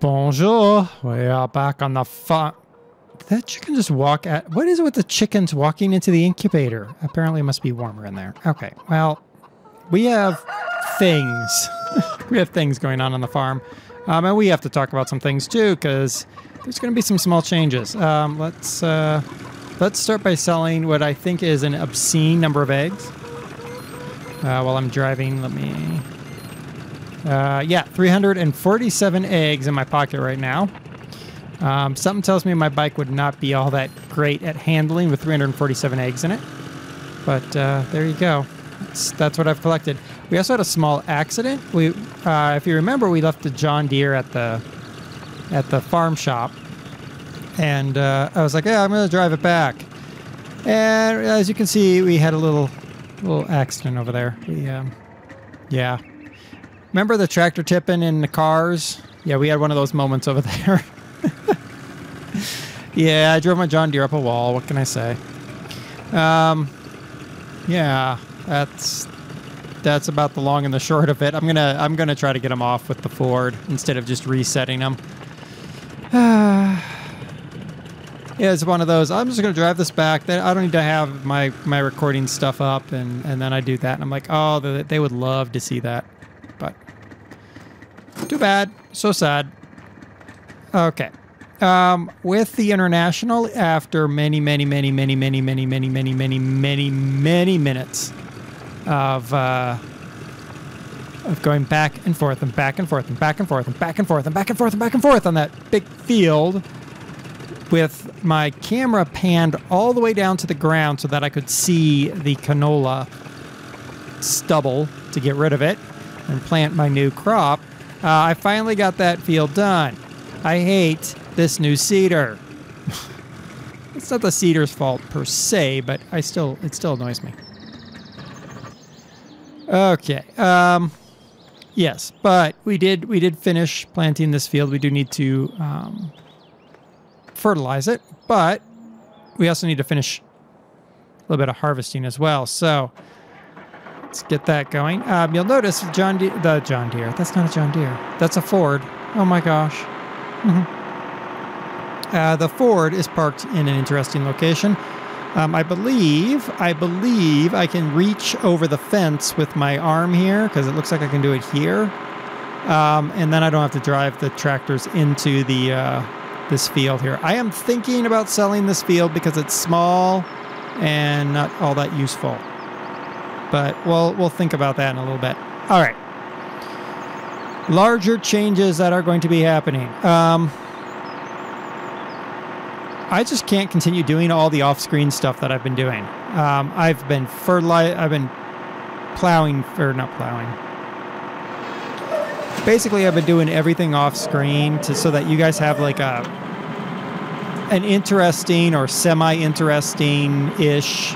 Bonjour. We are back on the farm. Did that chicken just walk at... What is it with the chickens walking into the incubator? Apparently it must be warmer in there. Okay, well, we have things. We have things going on the farm. And we have to talk about some things too, because there's going to be some small changes. Let's start by selling what I think is an obscene number of eggs. While I'm driving, let me... yeah, 347 eggs in my pocket right now. Something tells me my bike would not be all that great at handling with 347 eggs in it. But there you go. That's what I've collected. We also had a small accident. If you remember, we left the John Deere at the farm shop. And I was like, yeah, I'm going to drive it back. And as you can see, we had a little accident over there. Yeah. Remember the tractor tipping in the cars? Yeah, we had one of those moments over there. Yeah, I drove my John Deere up a wall. What can I say? Yeah, that's about the long and the short of it. I'm gonna try to get them off with the Ford instead of just resetting them. Yeah, it's one of those. I'm just gonna drive this back. I don't need to have my recording stuff up, and then I do that, and I'm like, oh, they would love to see that. But too bad. So sad. Okay. With the International, after many minutes of going back and forth and back and forth and back and forth and back and forth and back and forth and back and forth on that big field, with my camera panned all the way down to the ground so that I could see the canola stubble to get rid of it and plant my new crop, I finally got that field done. I hate this new seeder. It's not the seeder's fault per se, but it still annoys me. Okay. Yes, but we did finish planting this field. We do need to fertilize it, but we also need to finish a little bit of harvesting as well. So let's get that going. You'll notice the John Deere. That's not a John Deere. That's a Ford. Oh my gosh. The Ford is parked in an interesting location. I believe I can reach over the fence with my arm here, because it looks like I can do it here. And then I don't have to drive the tractors into this field here. I am thinking about selling this field because it's small and not all that useful. But we'll think about that in a little bit. All right. Larger changes that are going to be happening. I just can't continue doing all the off-screen stuff that I've been doing. I've been plowing, or not plowing. Basically, I've been doing everything off-screen so that you guys have like an interesting or semi-interesting-ish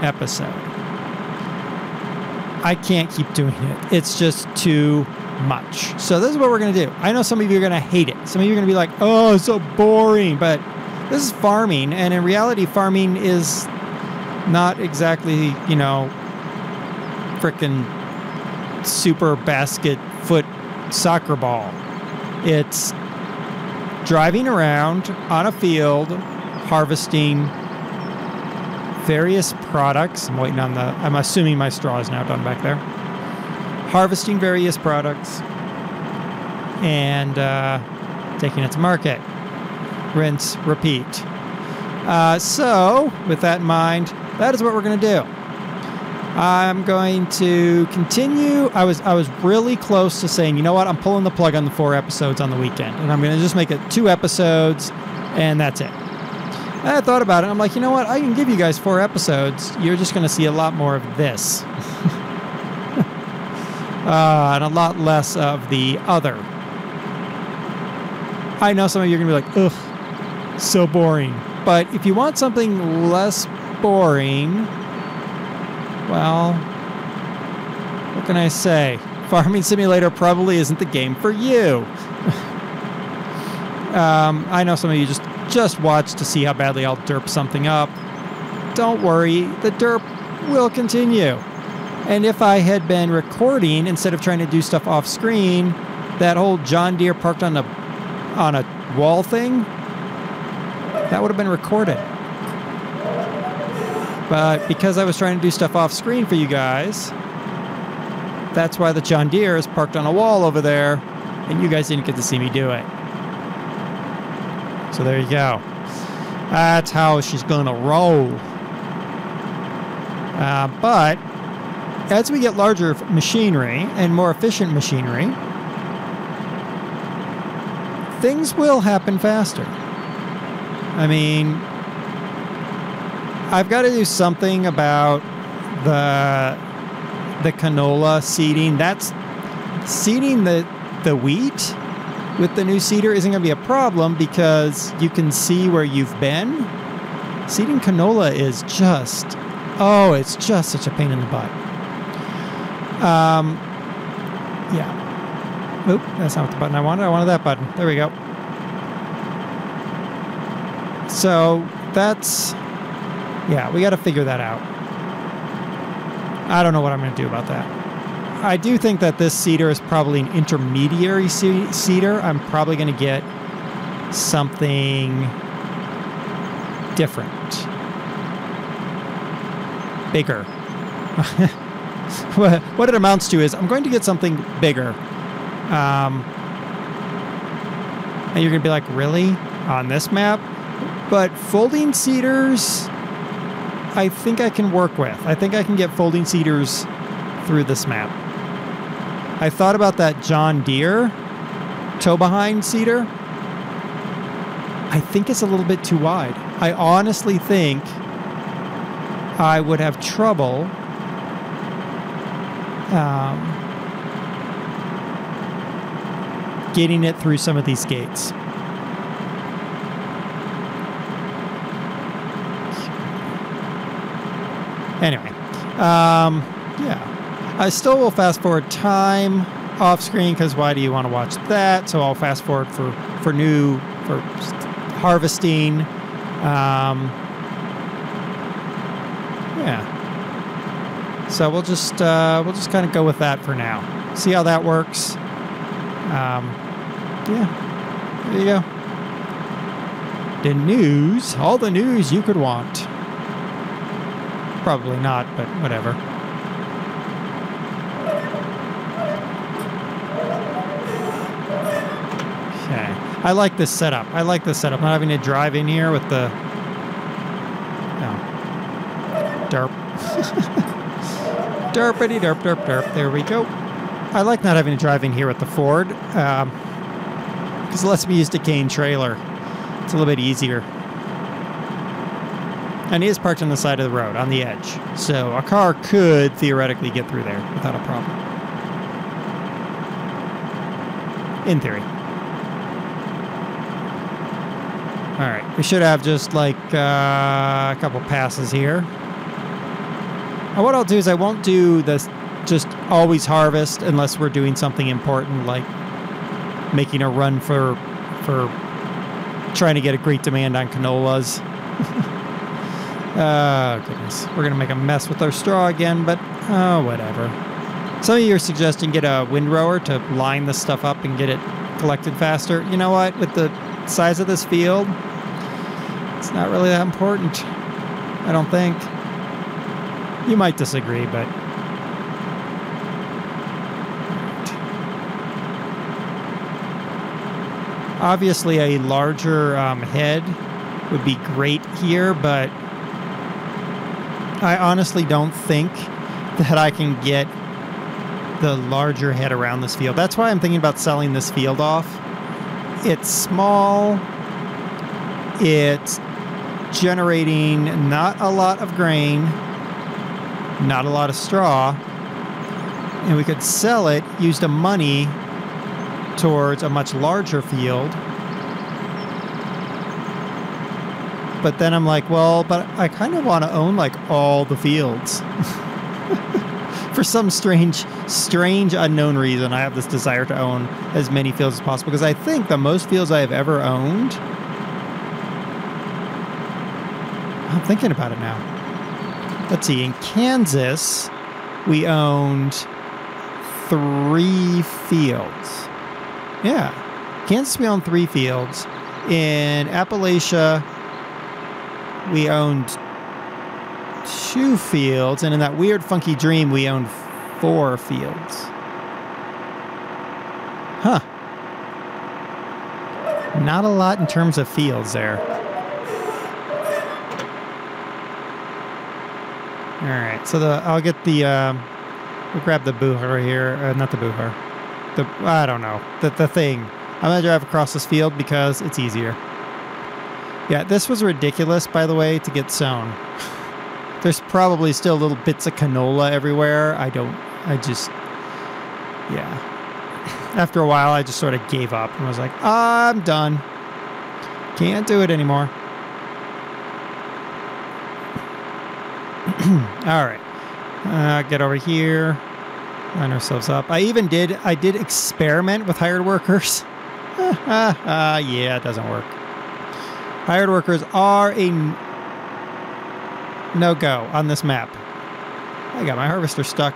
episode. I can't keep doing it. It's just too much. So this is what we're going to do. I know some of you are going to hate it. Some of you are going to be like, oh, it's so boring. But this is farming. And in reality, farming is not exactly, frickin' super basket foot soccer ball. It's driving around on a field, harvesting various products. I'm waiting on I'm assuming my straw is now done back there. Harvesting various products and taking it to market. Rinse, repeat. So, with that in mind, that is what we're going to do. I'm going to continue. I was really close to saying, you know what, I'm pulling the plug on the 4 episodes on the weekend, and I'm going to just make it 2 episodes, and that's it. And I thought about it, and I'm like, you know what, I can give you guys 4 episodes. You're just going to see a lot more of this. And a lot less of the other. I know some of you are going to be like, ugh, so boring. But if you want something less boring, well, what can I say? Farming Simulator probably isn't the game for you. I know some of you just watch to see how badly I'll derp something up. Don't worry, the derp will continue. And if I had been recording instead of trying to do stuff off screen, that whole John Deere parked on on a wall thing, that would have been recorded. But because I was trying to do stuff off screen for you guys, that's why the John Deere is parked on a wall over there, and you guys didn't get to see me do it. So there you go. That's how she's gonna roll. But as we get larger machinery and more efficient machinery, things will happen faster. I mean, I've got to do something about the canola seeding. That's seeding the wheat with the new seeder isn't going to be a problem because you can see where you've been. Seeding canola is just, oh, it's just such a pain in the butt. Yeah. Oop, that's not the button I wanted. I wanted that button. There we go. So that's, yeah, we got to figure that out. I don't know what I'm going to do about that. I do think that this seeder is probably an intermediary seeder. I'm probably going to get something different. Bigger. What it amounts to is I'm going to get something bigger. And you're going to be like, really? On this map? But folding seeders, I think I can work with. I think I can get folding seeders through this map. I thought about that John Deere tow-behind seeder. I think it's a little bit too wide. I honestly think I would have trouble getting it through some of these gates. Anyway, yeah. I still will fast forward time off screen because why do you want to watch that? So I'll fast forward for harvesting. Yeah. So we'll just kind of go with that for now. See how that works. Yeah. There you go. The news, all the news you could want. Probably not, but whatever. Okay. I like this setup. I like this setup. Not having to drive in here with the... Oh. Derp. Derpity derp derp derp. There we go. I like not having to drive in here with the Ford. Because it lets me use the cane trailer. It's a little bit easier. And he is parked on the side of the road, on the edge. So a car could theoretically get through there without a problem. In theory. All right, we should have just like a couple passes here. And what I'll do is I won't do this just always harvest unless we're doing something important like making a run for trying to get a great demand on canolas. Oh, goodness. We're going to make a mess with our straw again, but oh, whatever. Some of you are suggesting get a windrower to line this stuff up and get it collected faster. You know what? With the size of this field, it's not really that important. I don't think. You might disagree, but... Obviously, a larger head would be great here, but I honestly don't think that I can get the larger head around this field. That's why I'm thinking about selling this field off. It's small. It's generating not a lot of grain, not a lot of straw, and we could sell it, use the money towards a much larger field. But then I'm like, well, but I kind of want to own like all the fields. For some strange unknown reason, I have this desire to own as many fields as possible because I think the most fields I have ever owned, I'm thinking about it now. Let's see, in Kansas, we owned 3 fields. Yeah, Kansas, we owned 3 fields. In Appalachia, we owned 2 fields. And in that weird, funky dream, we owned 4 fields. Huh. Not a lot in terms of fields there. All right, so I'll get the, we'll grab the booher here. Not the booher. I don't know. The thing. I'm going to drive across this field because it's easier. Yeah, this was ridiculous, by the way, to get sown. There's probably still little bits of canola everywhere. Yeah. After a while, I just sort of gave up and was like, I'm done. Can't do it anymore. All right. Get over here. Line ourselves up. I did experiment with hired workers. Yeah, it doesn't work. Hired workers are a no-go on this map. I got my harvester stuck.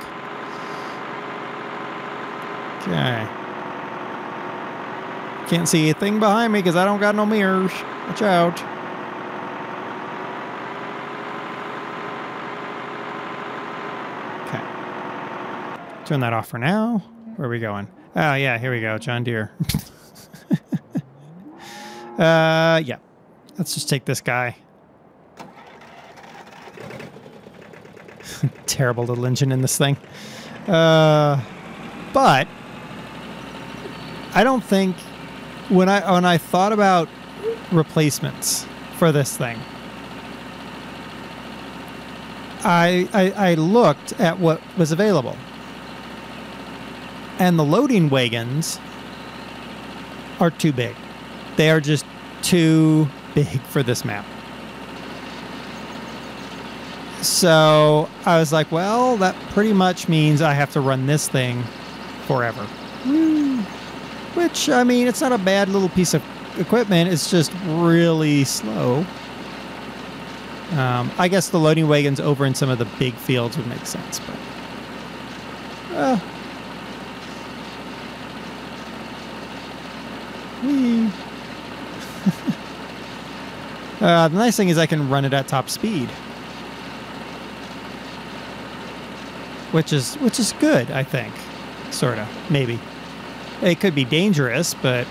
Okay. Can't see a thing behind me because I don't got no mirrors. Watch out. Okay. Turn that off for now. Where are we going? Oh, yeah, here we go. John Deere. Yeah. Let's just take this guy. Terrible little engine in this thing. But I don't think when I thought about replacements for this thing, I looked at what was available. And the loading wagons are too big. They are just too big for this map. So I was like, well, that pretty much means I have to run this thing forever. Which, I mean, it's not a bad little piece of equipment. It's just really slow. I guess the loading wagons over in some of the big fields would make sense, but... the nice thing is I can run it at top speed. Which is good, I think. Sorta, maybe. It could be dangerous, but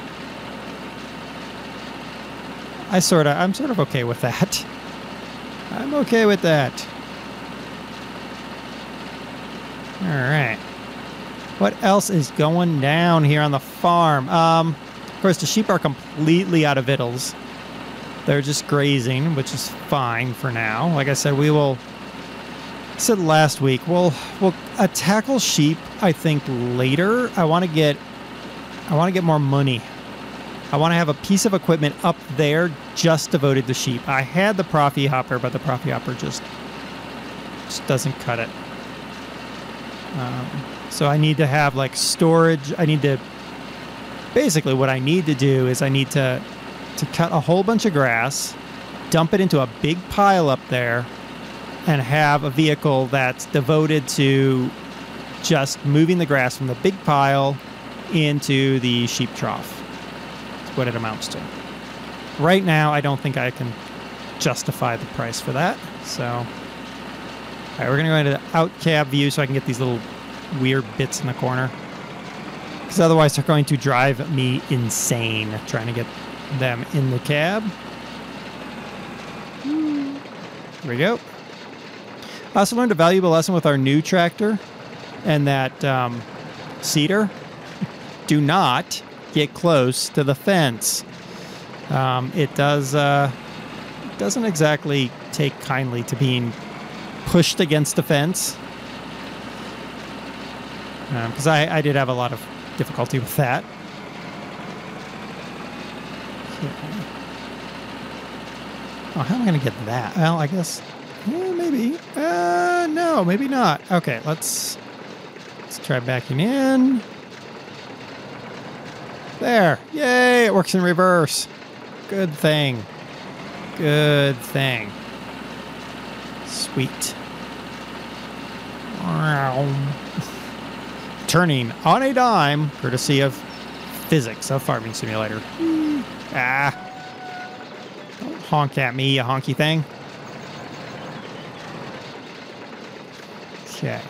I'm sort of okay with that. I'm okay with that. All right. What else is going down here on the farm? Of course, the sheep are completely out of victuals. They're just grazing, which is fine for now. Like I said, I said last week, we'll tackle sheep, I think, later. I want to get more money. I want to have a piece of equipment up there just devoted to sheep. I had the Profi hopper, but the Profi hopper just doesn't cut it. So I need to have like storage. Basically what I need to do is I need to cut a whole bunch of grass, dump it into a big pile up there, and have a vehicle that's devoted to just moving the grass from the big pile into the sheep trough. That's what it amounts to. Right now, I don't think I can justify the price for that. So, all right, we're going to go into the out cab view so I can get these little weird bits in the corner. Because otherwise, they're going to drive me insane trying to get them in the cab. Here we go. I also learned a valuable lesson with our new tractor and that seeder. Do not get close to the fence. It doesn't exactly take kindly to being pushed against the fence. Because I did have a lot of difficulty with that. Oh, how am I going to get that? Well, I guess... Yeah, maybe. No, maybe not. Okay, let's try backing in. There. Yay, it works in reverse. Good thing. Good thing. Sweet. Turning on a dime, courtesy of physics of Farming Simulator. Ah. Don't honk at me, you honky thing. Okay.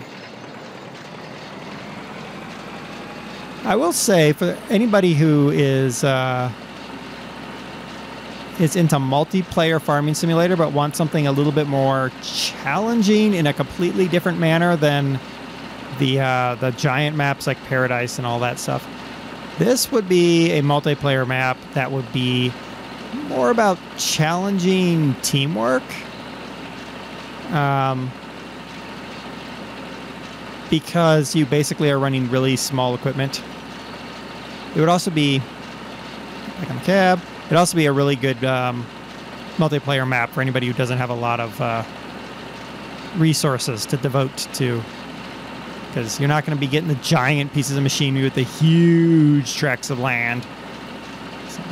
I will say, for anybody who is into multiplayer Farming Simulator but wants something a little bit more challenging in a completely different manner than the giant maps like Paradise and all that stuff, this would be a multiplayer map that would be more about challenging teamwork. Because you basically are running really small equipment. It would also be, back on the cab, it'd also be a really good multiplayer map for anybody who doesn't have a lot of resources to devote to. Because you're not going to be getting the giant pieces of machinery with the huge tracts of land. So.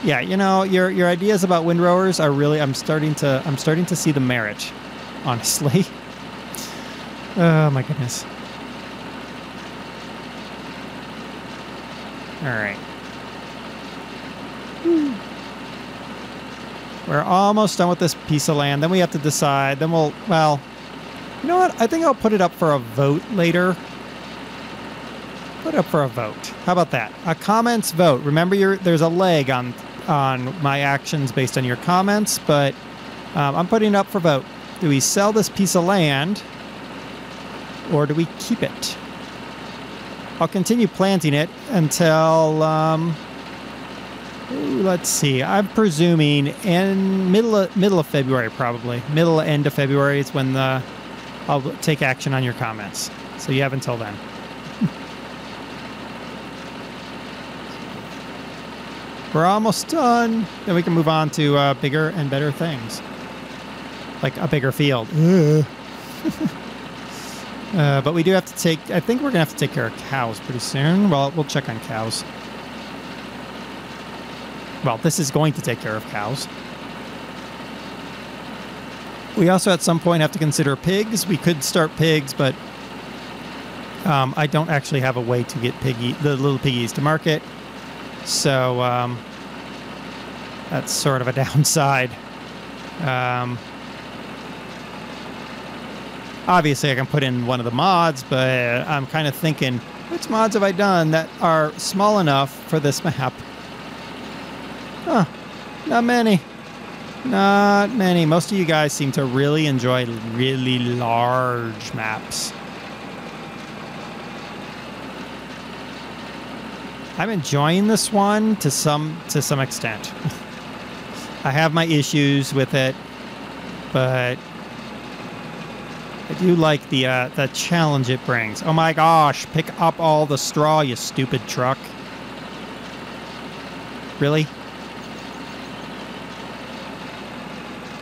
Yeah, you know, your ideas about windrowers are really, I'm starting to see the merit. Honestly. Oh my goodness. All right. We're almost done with this piece of land. Then we have to decide. Then well, you know what? I think I'll put it up for a vote later. Put it up for a vote. How about that? A comments vote. Remember, there's a leg on my actions based on your comments, but I'm putting it up for vote. Do we sell this piece of land, or do we keep it? I'll continue planting it until, let's see, I'm presuming in middle of February, probably. End of February is when I'll take action on your comments. So you have until then. We're almost done. Then we can move on to bigger and better things. Like a bigger field. But we do have to take, I think we're going to have to take care of cows pretty soon. Well, we'll check on cows. Well, this is going to take care of cows. We also at some point have to consider pigs. We could start pigs, but I don't actually have a way to get the little piggies to market. So that's sort of a downside. Obviously, I can put in one of the mods, but I'm kind of thinking, which mods have I done that are small enough for this map? Huh, not many. Not many. Most of you guys seem to really enjoy really large maps. I'm enjoying this one to some extent. I have my issues with it, but I do like the challenge it brings. Oh my gosh, pick up all the straw, you stupid truck. Really?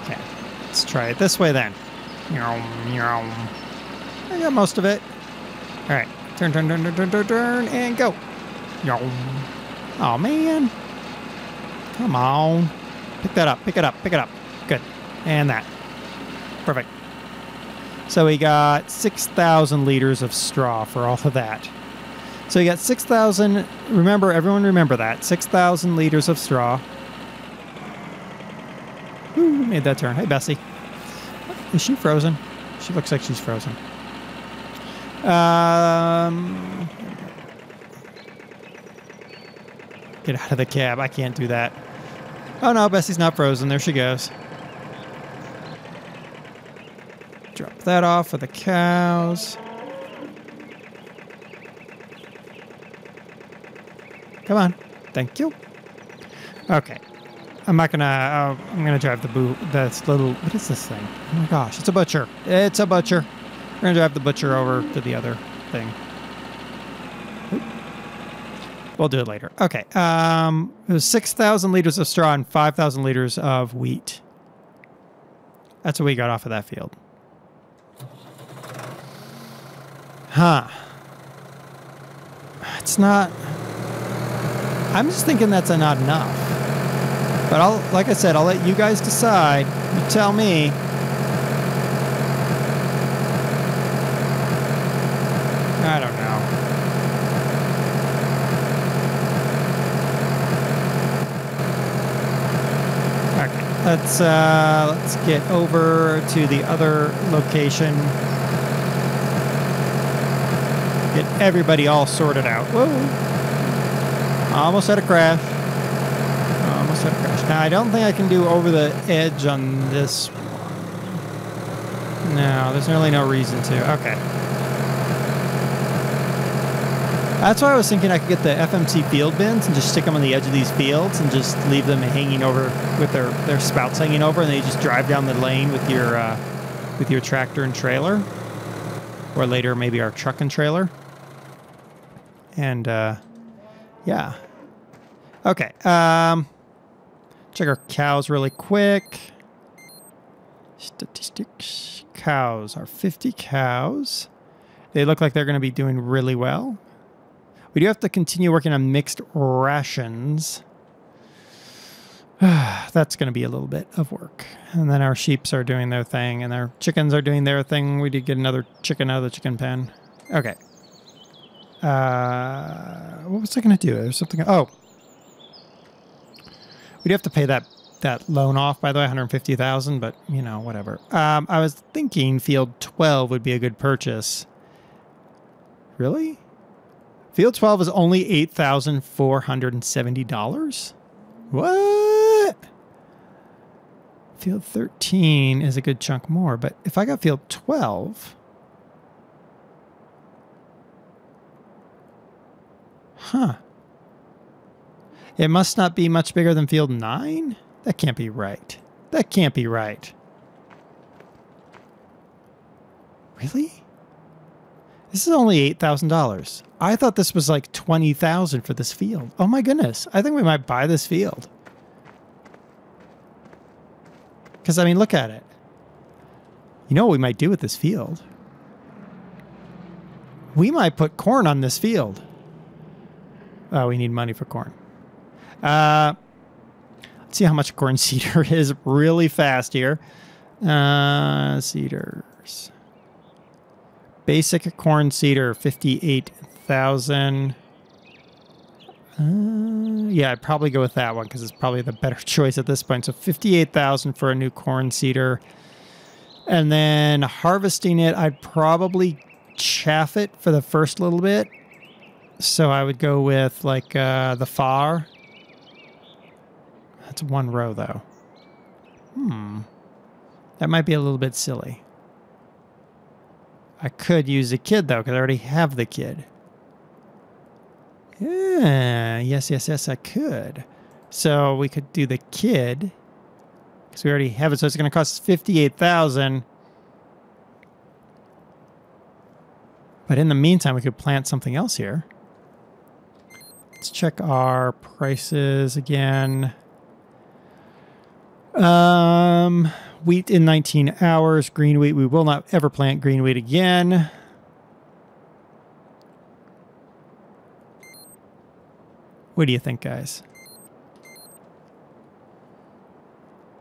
Okay, let's try it this way then. I got most of it. All right, turn, and go. Oh man. Come on. Pick that up, pick it up. Good. And that. Perfect. So we got 6,000 liters of straw for all of that. So we got 6,000, everyone remember that, 6,000 liters of straw. Ooh, made that turn. Hey, Bessie. Is she frozen? She looks like she's frozen. Get out of the cab. I can't do that. Oh no, Bessie's not frozen. There she goes. Drop that off for the cows. Come on. Thank you. Okay. I'm not gonna, I'm gonna drive that's little, what is this thing? Oh my gosh, it's a butcher. It's a butcher. We're gonna drive the butcher over to the other thing. Oop. We'll do it later. Okay. It was 6,000 liters of straw and 5,000 liters of wheat. That's what we got off of that field. Huh. It's not... I'm just thinking that's not enough. But like I said, I'll let you guys decide. You tell me. I don't know. Let's get over to the other location. Get everybody all sorted out. Whoa! Almost had a crash. Almost had a crash. Now I don't think I can do over the edge on this one. No, there's really no reason to. Okay. That's why I was thinking I could get the FMC field bins and just stick them on the edge of these fields and just leave them hanging over with their spouts hanging over, and then you just drive down the lane with your tractor and trailer, or later maybe our truck and trailer. And yeah. Okay. Check our cows really quick. Statistics. Cows are 50 cows. They look like they're going to be doing really well. We do have to continue working on mixed rations. That's going to be a little bit of work. And then our sheeps are doing their thing, and our chickens are doing their thing. We did get another chicken out of the chicken pen. Okay. What was I going to do? There's something. Oh. We do have to pay that loan off, by the way, $150,000, but, you know, whatever. I was thinking field 12 would be a good purchase. Really? Field 12 is only $8,470? What? Field 13 is a good chunk more, but if I got field 12... Huh. It must not be much bigger than field 9? That can't be right. That can't be right. Really? This is only $8,000. I thought this was like $20,000 for this field. Oh my goodness. I think we might buy this field. Because, I mean, look at it. You know what we might do with this field? We might put corn on this field. Oh, we need money for corn. Let's see how much corn seeder is really fast here. Seeders. Basic corn seeder, 58,000. Yeah, I'd probably go with that one because it's probably the better choice at this point. So 58,000 for a new corn seeder. And then harvesting it, I'd probably chaff it for the first little bit. So I would go with like the FAR. That's one row though. That might be a little bit silly. I could use a kid, though, because I already have the kid. Yeah, yes, I could. So we could do the kid, because we already have it. So it's going to cost us $58,000. But in the meantime, we could plant something else here. Let's check our prices again. Wheat in 19 hours. Green wheat. We will not ever plant green wheat again. What do you think, guys?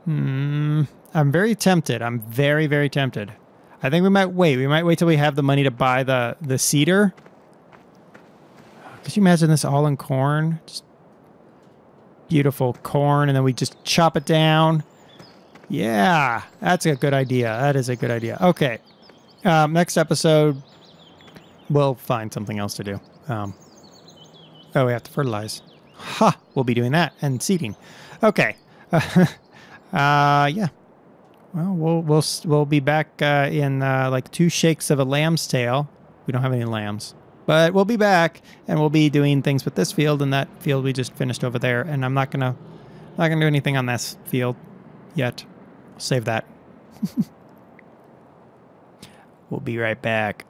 I'm very tempted. I'm very, very tempted. I think we might wait. We might wait till we have the money to buy the seeder. Could you imagine this all in corn? Just beautiful corn, and then we just chop it down. Yeah, that's a good idea. That is a good idea. Okay. Next episode, we'll find something else to do. Oh, we have to fertilize. Ha! We'll be doing that and seeding. Okay. Yeah. Well, we'll be back in like 2 shakes of a lamb's tail. We don't have any lambs, but we'll be back and we'll be doing things with this field and that field we just finished over there. And I'm not gonna do anything on this field yet. I'll save that. We'll be right back.